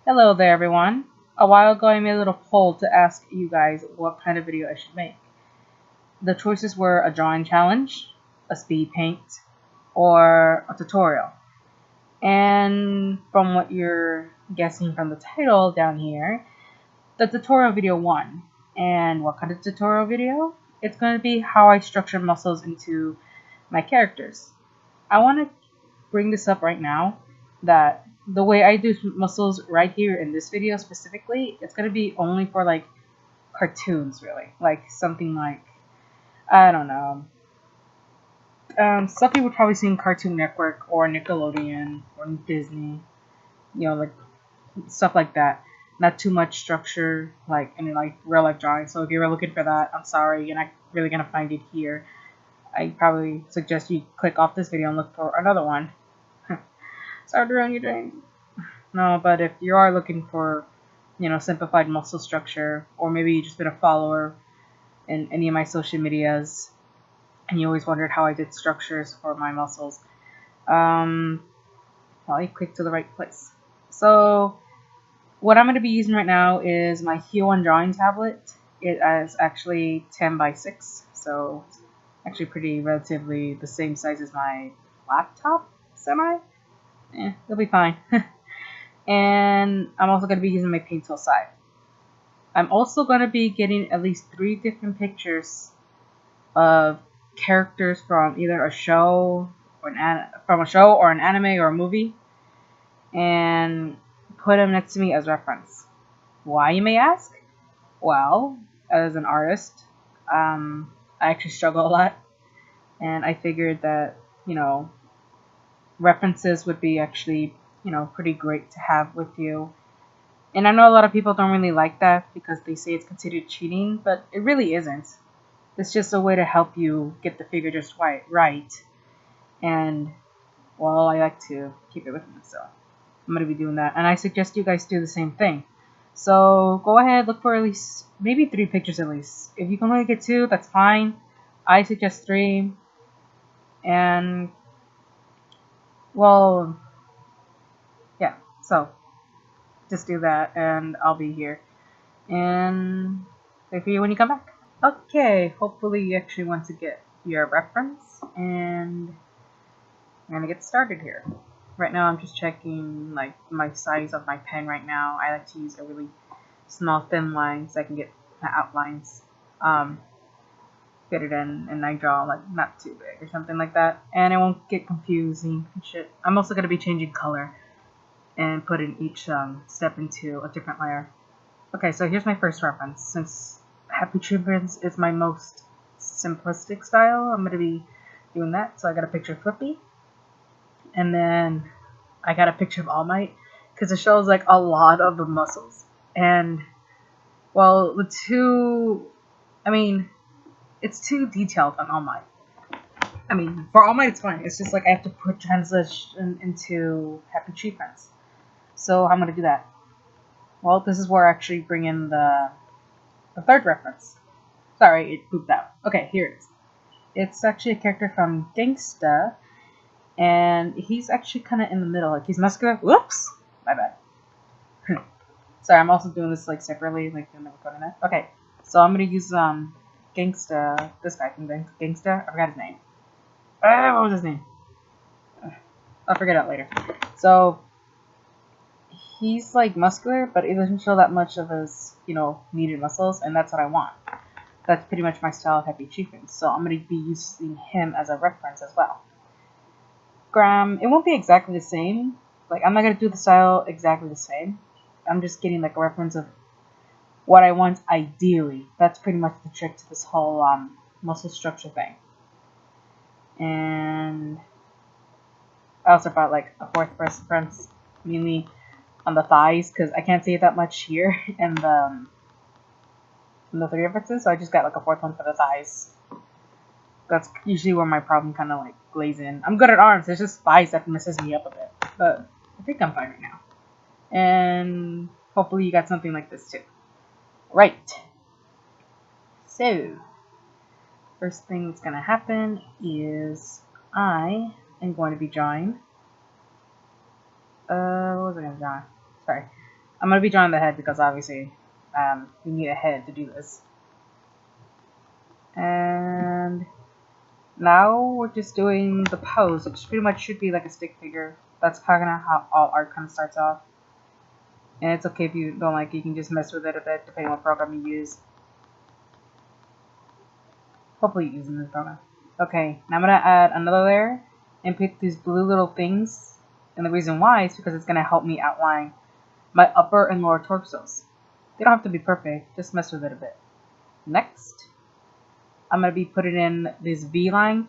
Hello there everyone. A while ago I made a little poll to ask you guys what kind of video I should make. The choices were a drawing challenge, a speed paint, or a tutorial. And from what you're guessing from the title down here, the tutorial video won. And what kind of tutorial video? It's going to be how I structure muscles into my characters. I want to bring this up right now that the way I do muscles right here in this video specifically, it's going to be only for like cartoons really. Like something like, I don't know. Some people probably seen Cartoon Network or Nickelodeon or Disney, like stuff like that. Not too much structure, like in like real life drawing. So if you were looking for that, I'm sorry, you're not really gonna find it here. I probably suggest you click off this video and look for another one. Sorry to ruin your dreams. No, but if you are looking for, simplified muscle structure, or maybe you've just been a follower in any of my social medias, and you always wondered how I did structures for my muscles, well, you clicked to the right place. So, what I'm going to be using right now is my Huion drawing tablet. It is actually 10 by 6, so it's actually pretty relatively the same size as my laptop, semi. It'll be fine. And I'm also going to be using my Tool Sai. I'm also going to be getting at least 3 different pictures of characters from either a show or an anime or a movie, and put them next to me as reference. Why, you may ask? Well, as an artist, I actually struggle a lot, and I figured that references would be actually pretty great to have with you. And I know a lot of people don't really like that because they say it's considered cheating, but it really isn't. It's just a way to help you get the figure just right. And, well, I like to keep it with me, so I'm going to be doing that. And I suggest you guys do the same thing. So go ahead, look for at least, maybe 3 pictures at least. If you can only get 2, that's fine. I suggest 3. And, well, yeah, so just do that and I'll be here. And wait for you when you come back. Okay, hopefully you actually want to get your reference, and I'm gonna get started here. Right now I'm just checking like my size of my pen right now. I like to use a really small thin line so I can get my outlines fitted in, and I draw like not too big or something like that, and it won't get confusing and shit. I'm also gonna be changing color and putting each step into a different layer. Okay, so here's my first reference. Since Happy Treatments is my most simplistic style, I'm gonna be doing that. So I got a picture of Flippy, and then I got a picture of All Might because it shows like a lot of the muscles. And well, it's too detailed on All Might. For All Might it's fine. It's just like I have to put transition into Happy Treatments. So I'm gonna do that. Well, this is where I actually bring in the third reference. Sorry, it pooped out. Okay, here it is. It's actually a character from Gangsta, and he's actually kind of in the middle. Like, he's muscular. Whoops! My bad. Sorry, I'm also doing this, like, separately, like, in the recording that. Okay, so I'm gonna use, Gangsta, this guy from Gangsta. I forgot his name. What was his name? I'll figure it out later. So, he's like muscular, but it doesn't show that much of his, needed muscles, and that's what I want. That's pretty much my style of Happy Achievements, so I'm going to be using him as a reference as well. It won't be exactly the same. Like, I'm not going to do the style exactly the same. I'm just getting like a reference of what I want ideally. That's pretty much the trick to this whole muscle structure thing. And I also brought like a 4th reference, mainly on the thighs, because I can't see it that much here in the 3 references, so I just got like a 4th one for the thighs. That's usually where my problem kind of like lays in. I'm good at arms, it's just thighs that messes me up a bit, but I think I'm fine right now. And hopefully you got something like this too. Right. So, first thing that's going to happen is I am going to be drawing. What was I going to draw? Sorry. I'm going to be drawing the head because obviously we need a head to do this. And now we're just doing the pose, which pretty much should be like a stick figure. That's kind of how all art kind of starts off. And it's okay if you don't like it, you can just mess with it a bit depending on what program you use. Hopefully you're using this program. Okay, now I'm going to add another layer and pick these blue little things. And the reason why is because it's going to help me outline my upper and lower torsos. They don't have to be perfect, just mess with it a bit. Next, I'm going to be putting in this V line,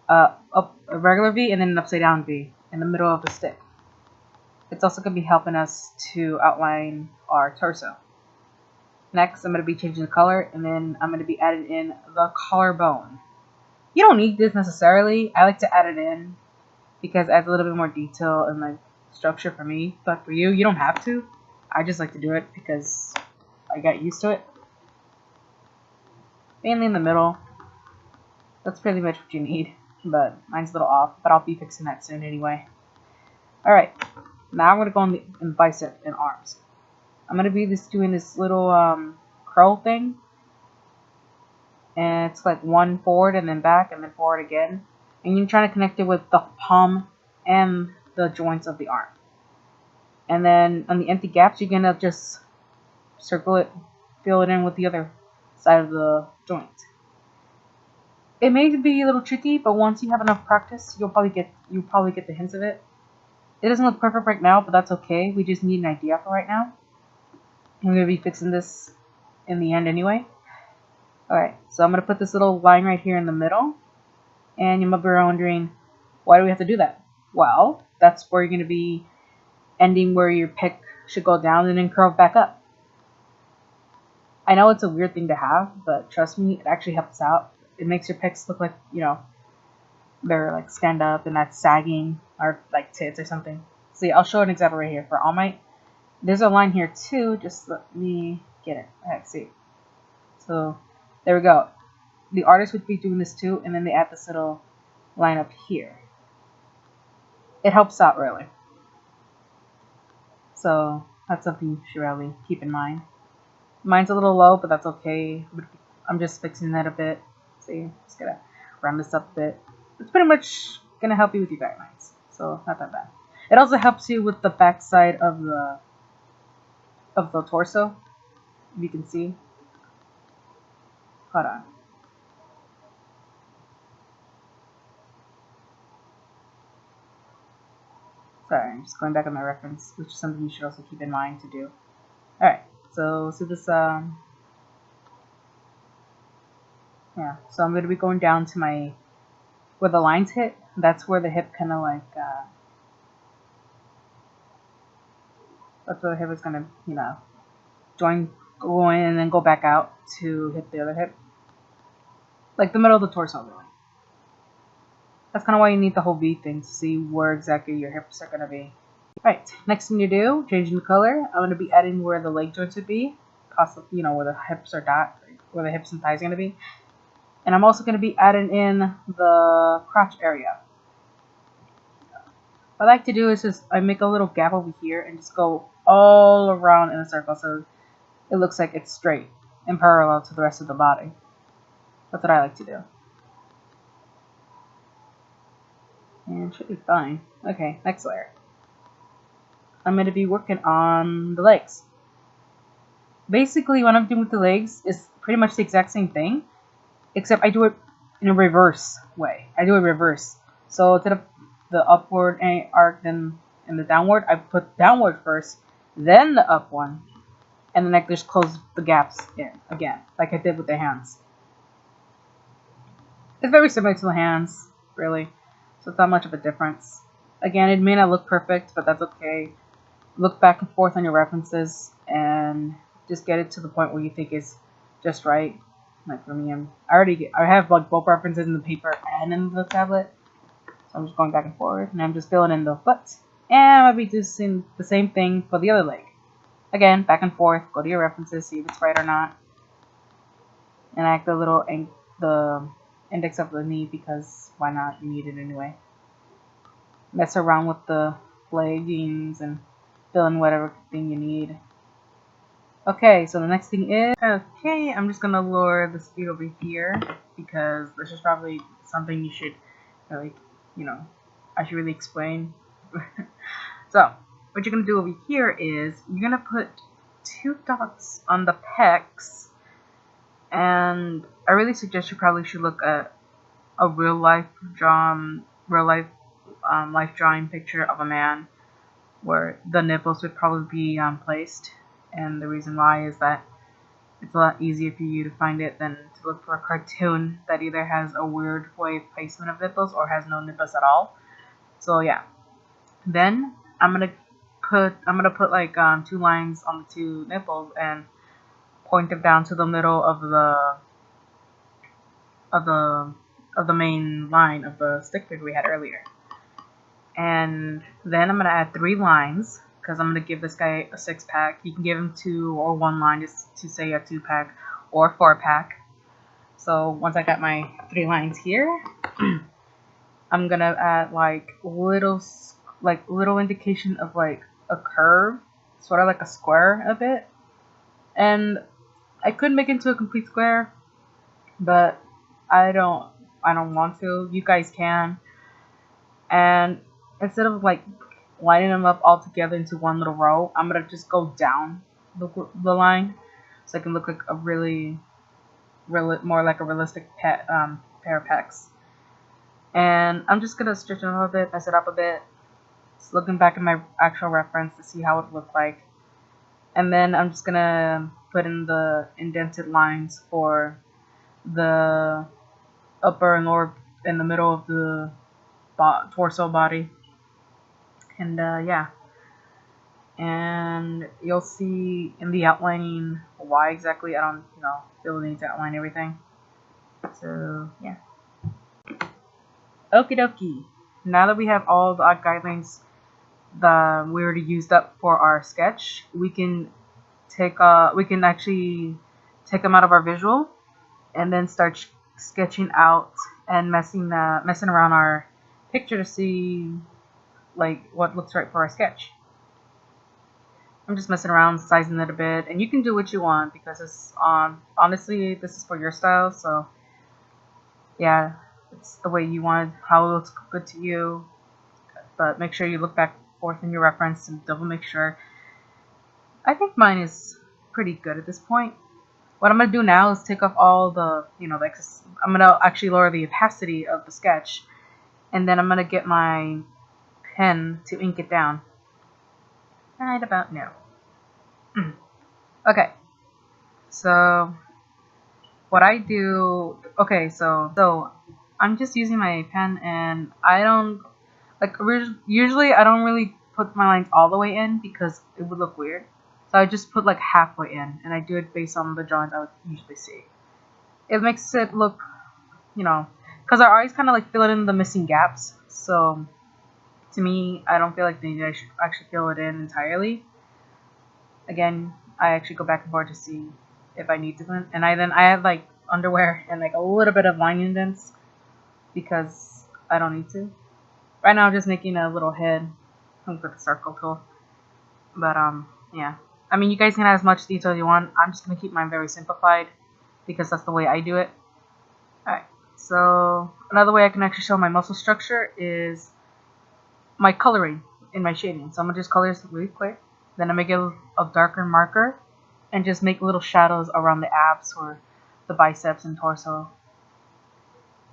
up a regular V and then an upside down V in the middle of the stick. It's also going to be helping us to outline our torso. Next, I'm going to be changing the color, and then I'm going to be adding in the collarbone. You don't need this necessarily. I like to add it in because it adds a little bit more detail and like structure for me. But for you, you don't have to. I just like to do it because I got used to it. Mainly in the middle. That's pretty much what you need. But mine's a little off, but I'll be fixing that soon anyway. Alright, now I'm going to go on the bicep and arms. I'm going to be doing this little curl thing. And it's like one forward and then back and then forward again. And you're trying to connect it with the palm and the joints of the arm. And then on the empty gaps, you're going to just circle it, fill it in with the other side of the joint. It may be a little tricky, but once you have enough practice, you'll probably get the hints of it. It doesn't look perfect right now, but that's okay. We just need an idea for right now. I'm going to be fixing this in the end anyway. Alright, so I'm going to put this little line right here in the middle. And you might be wondering, why do we have to do that? Well, that's where you're going to be ending where your pec should go down and then curve back up. I know it's a weird thing to have, but trust me, it actually helps out. It makes your pecs look like, you know, they're like stand up and not sagging or like tits or something. See, I'll show an example right here for all my. There's a line here too. Just let me get it. Let's see. So there we go. The artist would be doing this too, and then they add this little line up here. It helps out really. So that's something you should really keep in mind. Mine's a little low, but that's okay. I'm just fixing that a bit. See, just gonna round this up a bit. It's pretty much gonna help you with your guidelines, so not that bad. It also helps you with the back side of the torso, if you can see. Hold on. Sorry, I'm just going back on my reference, which is something you should also keep in mind to do. Alright, so this, yeah, so I'm going to be going down to my, where the lines hit, that's where the hip kind of like, that's where the hip is going to, you know, go in and then go back out to hit the other hip. Like the middle of the torso, really. That's kind of why you need the whole V thing, to see where exactly your hips are going to be. Alright, next thing to do, changing the color, I'm going to be adding where the leg joints would be. Possibly, you know, where the hips are where the hips and thighs are going to be. And I'm also going to be adding in the crotch area. What I like to do is just, I make a little gap over here and just go all around in a circle so it looks like it's straight and parallel to the rest of the body. That's what I like to do. And it should be fine. Okay, next layer. I'm going to be working on the legs. Basically, what I'm doing with the legs is pretty much the exact same thing, except I do it in a reverse way. I do it reverse. So instead of the upward arc, then and the downward, I put downward first, then the up one, and then I just close the gaps in again, like I did with the hands. It's very similar to the hands, really. So it's not much of a difference. Again, it may not look perfect, but that's okay. Look back and forth on your references and just get it to the point where you think is just right. Like for me, I have like both references in the paper and in the tablet. So I'm just going back and forth, and I'm just filling in the foot. And I'm going to be doing the same thing for the other leg. Again, back and forth, go to your references, see if it's right or not. And I act the index of the knee because why not? You need it anyway. Mess around with the leggings and fill in whatever thing you need. Okay, so the next thing is, okay, I'm just gonna lower the speed over here because this is probably something you should really, I should really explain. So, what you're gonna do over here is you're gonna put 2 dots on the pecs, and I really suggest you probably should look at a life drawing picture of a man where the nipples would probably be placed. And the reason why is that it's a lot easier for you to find it than to look for a cartoon that either has a weird way of placement of nipples or has no nipples at all. So yeah. Then I'm gonna put like 2 lines on the 2 nipples and point them down to the middle of the main line of the stick figure we had earlier. And then I'm gonna add 3 lines because I'm gonna give this guy a 6-pack. You can give him 2 or 1 line just to say a 2-pack or 4-pack. So once I got my 3 lines here, I'm gonna add like little indication of like a curve, sort of like a square a bit. And I could make it into a complete square, but I don't want to. You guys can. And instead of like lining them up all together into one little row, I'm gonna just go down the line so it can look like a more like a realistic pair of pecs. And I'm just gonna stretch it a little bit, mess it up a bit, just looking back at my actual reference to see how it looked like. And then I'm just gonna put in the indented lines for the upper and lower in the middle of the torso body. And yeah, and you'll see in the outlining why exactly I don't feel the need to outline everything. So yeah, okie dokie. Now that we have all the guidelines that we already used up for our sketch, we can actually take them out of our visual and then start sketching out and messing around our picture to see like what looks right for our sketch. I'm just messing around, sizing it a bit, and you can do what you want because it's honestly, this is for your style. So yeah, it's the way you want it, how it looks good to you. But make sure you look back forth in your reference and double make sure. I think mine is pretty good at this point. What I'm gonna do now is take off all the I'm gonna actually lower the opacity of the sketch, and then I'm gonna get my pen to ink it down. Right about now. Okay, so what I do, so I'm just using my pen, and I don't usually I don't really put my lines all the way in because it would look weird. So I just put like halfway in, and I do it based on the drawings I would usually see. It makes it look, because I always kind of like fill in the missing gaps. So to me, I don't feel like I should actually fill it in entirely. Again, I actually go back and forth to see if I need to. And I have like underwear and like a little bit of line indents because I don't need to. Right now I'm just making a little head with the circle tool. But yeah. I mean, you guys can add as much detail as you want. I'm just gonna keep mine very simplified because that's the way I do it. Alright. So another way I can actually show my muscle structure is my coloring in my shading. So I'm gonna just color this really quick. Then I'm gonna get a darker marker and just make little shadows around the abs or the biceps and torso.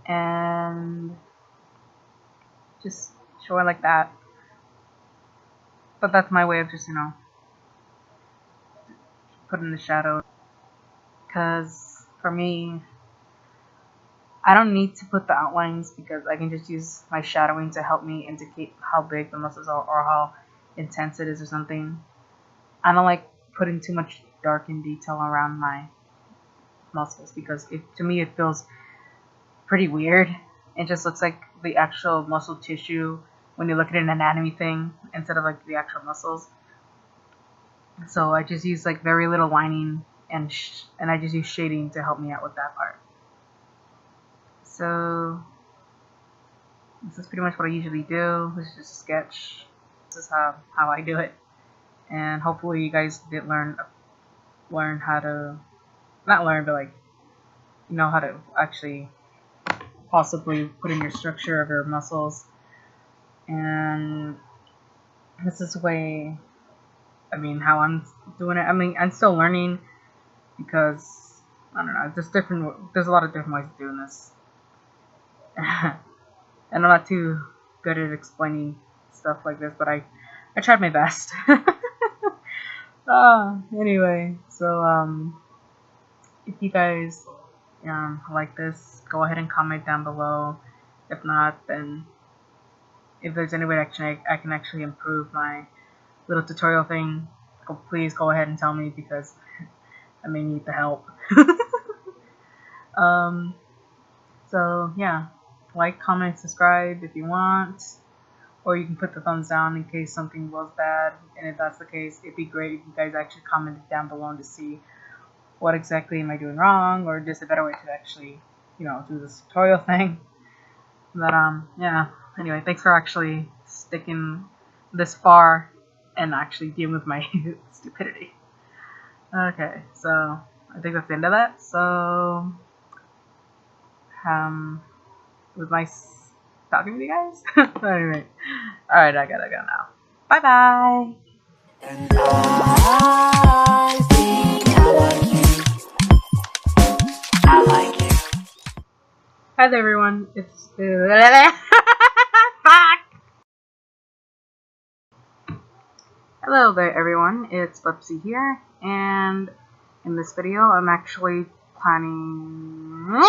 And just show it like that. But that's my way of just, putting the shadow. Because for me, I don't need to put the outlines because I can just use my shadowing to help me indicate how big the muscles are or how intense it is or something. I don't like putting too much darkened detail around my muscles because to me it feels pretty weird. It just looks like the actual muscle tissue when you look at an anatomy thing instead of like the actual muscles. So I just use like very little lining and I just use shading to help me out with that part. So this is pretty much what I usually do. This is just a sketch. This is how I do it. and hopefully you guys did learn how to, not learn, but like you know how to actually possibly put in your structure of your muscles. And this is way, I mean, how I'm doing it. I mean, I'm still learning because I don't know, just different. There's a lot of different ways of doing this, and I'm not too good at explaining stuff like this, but I tried my best. Anyway, so if you guys like this, go ahead and comment down below. If not, then if there's any way I can actually improve my little tutorial thing, please go ahead and tell me, because I may need the help. So yeah, like, comment, subscribe if you want, or you can put the thumbs down in case something was bad. And if that's the case, it'd be great if you guys actually commented down below to see what exactly am I doing wrong, or just a better way to actually, you know, do this tutorial thing. But yeah. Anyway, thanks for actually sticking this far and actually dealing with my stupidity. Okay, so I think that's the end of that. So it was nice talking with you guys. Anyway, alright, I gotta go now. Bye bye. And I think I like you. I like you. Hi there, everyone. It's hello there, everyone. It's Bubsy here, and in this video, I'm actually planning.